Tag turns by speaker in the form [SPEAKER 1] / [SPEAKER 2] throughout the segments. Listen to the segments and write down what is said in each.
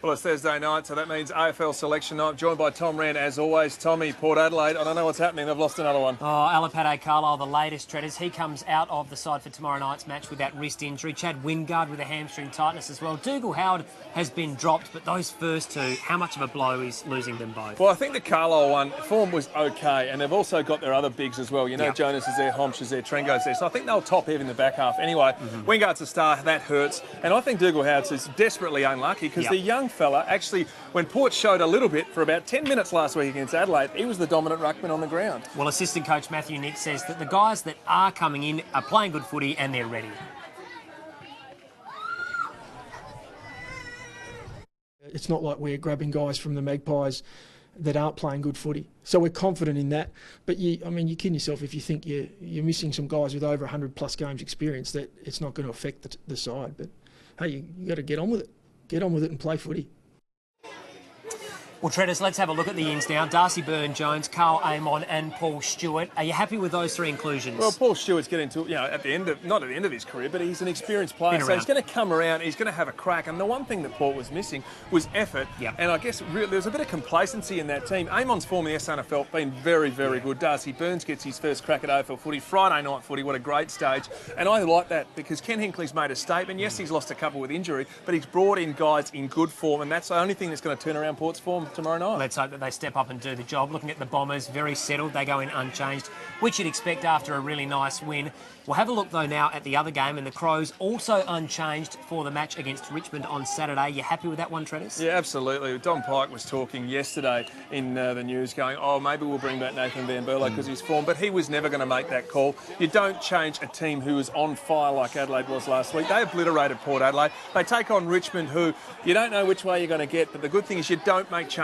[SPEAKER 1] Well, it's Thursday night, so that means AFL selection night. Joined by Tom Rand, as always. Tommy, Port Adelaide. I don't know what's happening. They've lost another one.
[SPEAKER 2] Oh, Adelaide Carlisle, the latest treaders. He comes out of the side for tomorrow night's match with that wrist injury. Chad Wingard with a hamstring tightness as well. Dougal Howard has been dropped, but those first two, how much of a blow is losing them both?
[SPEAKER 1] Well, I think the Carlisle one, form was okay, and they've also got their other bigs as well. You know,
[SPEAKER 2] Yep.
[SPEAKER 1] Jonas is there, Homsch is there, Trengo's there. So I think they'll top heavy in the back half. Anyway, Wingard's a star. That hurts. And I think Dougal Howard is desperately unlucky because the young fella actually, when Port showed a little bit for about 10 minutes last week against Adelaide, he was the dominant ruckman on the ground.
[SPEAKER 2] Well, assistant coach Matthew Nick says that the guys that are coming in are playing good footy and they're ready.
[SPEAKER 3] It's not like we're grabbing guys from the Magpies that aren't playing good footy. So we're confident in that. But you kid yourself if you think you're missing some guys with over 100 plus games experience, that it's not going to affect the side. But hey, you got to get on with it. Get on with it and play footy.
[SPEAKER 2] Well, Treaders, let's have a look at the ins now. Darcy Byrne-Jones, Carl Amon and Paul Stewart. Are you happy with those three inclusions?
[SPEAKER 1] Well, Paul Stewart's getting to, at the end of, not at the end of his career, but he's an experienced player, so he's going to come around, he's going to have a crack. And the one thing that Port was missing was effort.
[SPEAKER 2] Yep.
[SPEAKER 1] And I guess there's a bit of complacency in that team. Amon's form in the SNFL been very, very good. Darcy Burns gets his first crack at AFL footy, Friday night footy, what a great stage. And I like that because Ken Hinckley's made a statement. Yes, he's lost a couple with injury, but he's brought in guys in good form, and that's the only thing that's going to turn around Port's form tomorrow night.
[SPEAKER 2] Let's hope that they step up and do the job. Looking at the Bombers, very settled. They go in unchanged, which you'd expect after a really nice win. We'll have a look, though, now at the other game, and the Crows also unchanged for the match against Richmond on Saturday. You happy with that one, Treaders?
[SPEAKER 1] Yeah, absolutely. Don Pike was talking yesterday in the news going, maybe we'll bring back Nathan Van Berlo because he's form, but he was never going to make that call. You don't change a team who is on fire like Adelaide was last week. They obliterated Port Adelaide. They take on Richmond, who you don't know which way you're going to get, but the good thing is you don't make changes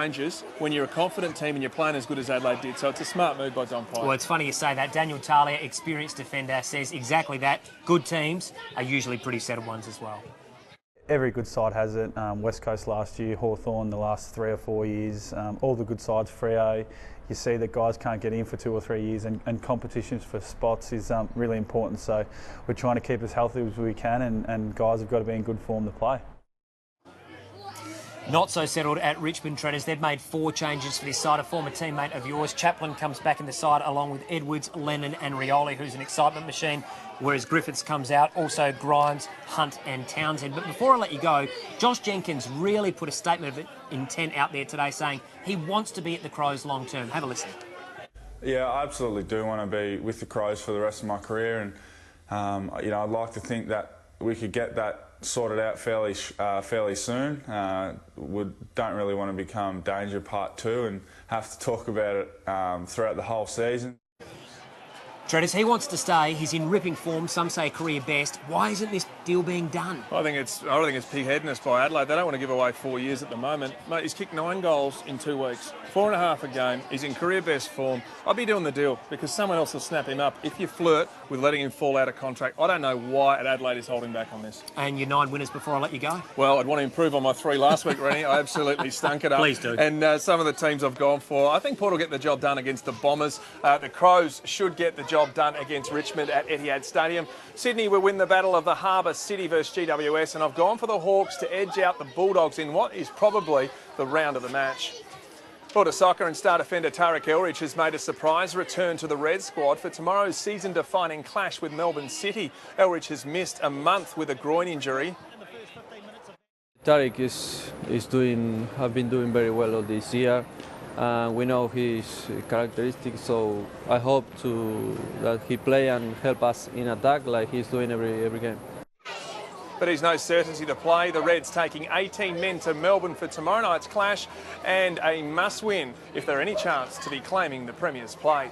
[SPEAKER 1] when you're a confident team and you're playing as good as Adelaide did. So it's a smart move by Don Pike.
[SPEAKER 2] Well, it's funny you say that. Daniel Talia, experienced defender, says exactly that. Good teams are usually pretty settled ones as well.
[SPEAKER 4] Every good side has it. West Coast last year, Hawthorn the last 3 or 4 years, all the good sides, Freo. You see that guys can't get in for 2 or 3 years, and competitions for spots is really important. So we're trying to keep as healthy as we can, and guys have got to be in good form to play.
[SPEAKER 2] Not so settled at Richmond, Treaders. They've made 4 changes for this side. A former teammate of yours, Chaplin, comes back in the side along with Edwards, Lennon and Rioli, who's an excitement machine, whereas Griffiths comes out, also Grimes, Hunt and Townsend. But before I let you go, Josh Jenkins really put a statement of intent out there today saying he wants to be at the Crows long term. Have a listen.
[SPEAKER 5] Yeah, I absolutely do want to be with the Crows for the rest of my career, and I'd like to think that we could get that sorted out fairly soon. We don't really want to become Danger Part 2 and have to talk about it throughout the whole season.
[SPEAKER 2] Treaders, he wants to stay. He's in ripping form. Some say career best. Why isn't this deal being done?
[SPEAKER 1] I think it's pig-headedness by Adelaide. They don't want to give away 4 years at the moment. Mate, he's kicked 9 goals in 2 weeks, 4.5 a game. He's in career best form. I'd be doing the deal because someone else will snap him up. If you flirt with letting him fall out of contract, I don't know why Adelaide is holding back on this.
[SPEAKER 2] And your 9 winners before I let you go?
[SPEAKER 1] Well, I'd want to improve on my 3 last week, Rennie. I absolutely stunk it up.
[SPEAKER 2] Please do.
[SPEAKER 1] And some of the teams I've gone for, I think Port will get the job done against the Bombers. The Crows should get the job done against Richmond at Etihad Stadium. Sydney will win the battle of the Harbour City versus GWS, and I've gone for the Hawks to edge out the Bulldogs in what is probably the round of the match. Border Soccer and star defender Tarek Elridge has made a surprise return to the Red squad for tomorrow's season-defining clash with Melbourne City. Elridge has missed a month with a groin injury.
[SPEAKER 6] Tarek have been doing very well all this year. We know his characteristics, so I hope that he play and help us in attack like he's doing every game.
[SPEAKER 1] But he's no certainty to play. The Reds taking 18 men to Melbourne for tomorrow night's clash, and a must-win if there are any chance to be claiming the Premier's plate.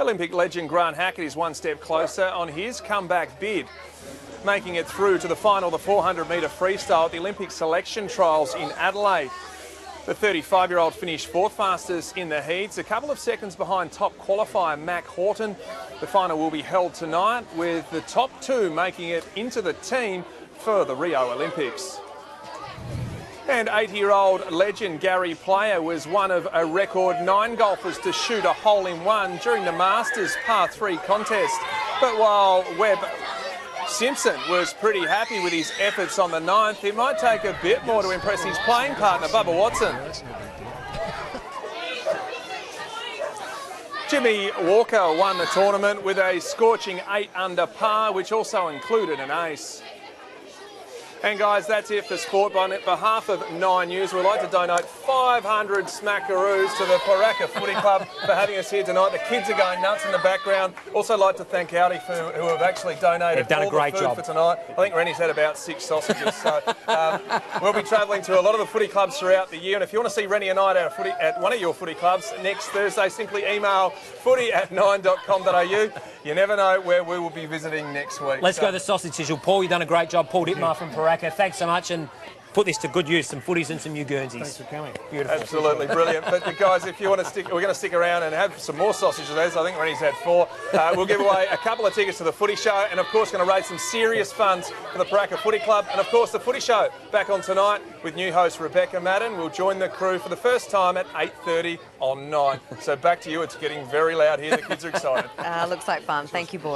[SPEAKER 1] Olympic legend Grant Hackett is one step closer on his comeback bid, making it through to the final, the 400-metre freestyle at the Olympic selection trials in Adelaide. The 35-year-old finished 4th fastest in the heats, a couple of seconds behind top qualifier Mac Horton. The final will be held tonight, with the top 2 making it into the team for the Rio Olympics. And 80-year-old legend Gary Player was one of a record 9 golfers to shoot a hole-in-one during the Masters Par 3 contest. But while Webb Simpson was pretty happy with his efforts on the 9th. It might take a bit more to impress his playing partner, Bubba Watson. Jimmy Walker won the tournament with a scorching 8 under par, which also included an ace. And guys, that's it for sport. On behalf of 9 News, we'd like to donate 500 smackaroos to the Paraka Footy Club for having us here tonight. The kids are going nuts in the background. Also like to thank Audi who have actually donated
[SPEAKER 2] They've done
[SPEAKER 1] all
[SPEAKER 2] a great
[SPEAKER 1] the food
[SPEAKER 2] job
[SPEAKER 1] for tonight. I think Rennie's had about 6 sausages. So we'll be travelling to a lot of the footy clubs throughout the year. And if you want to see Rennie and I at one of your footy clubs next Thursday, simply email footy@9.com.au. You never know where we will be visiting next week.
[SPEAKER 2] Let's go to the sausage sizzle. Paul, you've done a great job. Paul Dittmar from Paraka, thanks so much, and put this to good use, some footies and some new Guernseys.
[SPEAKER 3] Thanks for coming.
[SPEAKER 2] Beautiful.
[SPEAKER 1] Absolutely brilliant. But guys, if you want to we're going to stick around and have some more sausages. As I think Rennie's had 4. We'll give away a couple of tickets to the footy show, and of course going to raise some serious funds for the Paraka Footy Club. And of course the footy show back on tonight with new host Rebecca Madden will join the crew for the first time at 8:30 on 9. So back to you. It's getting very loud here. The kids are excited.
[SPEAKER 7] Looks like fun. Thank you, boys.